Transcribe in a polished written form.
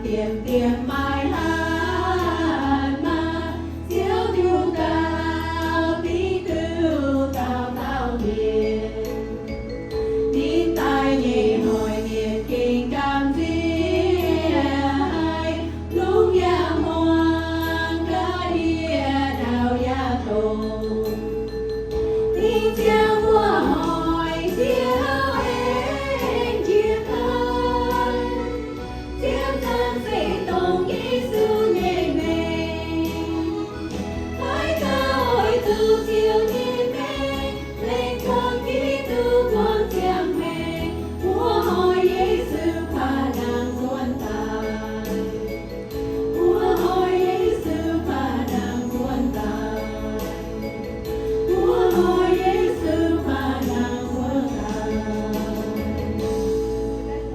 tiền tiền mai hát mà diệu thiêu tao tí tư tao tao hiền tin tai nhị hồi nhiệt kinh cảm ai lúc giang hoang cả địa đào gia tổ tin giang hoa hỏi diệu em chia tay diệu thân sẽ tổng ý sư nhẹ mềm phải ta hỏi từ diệu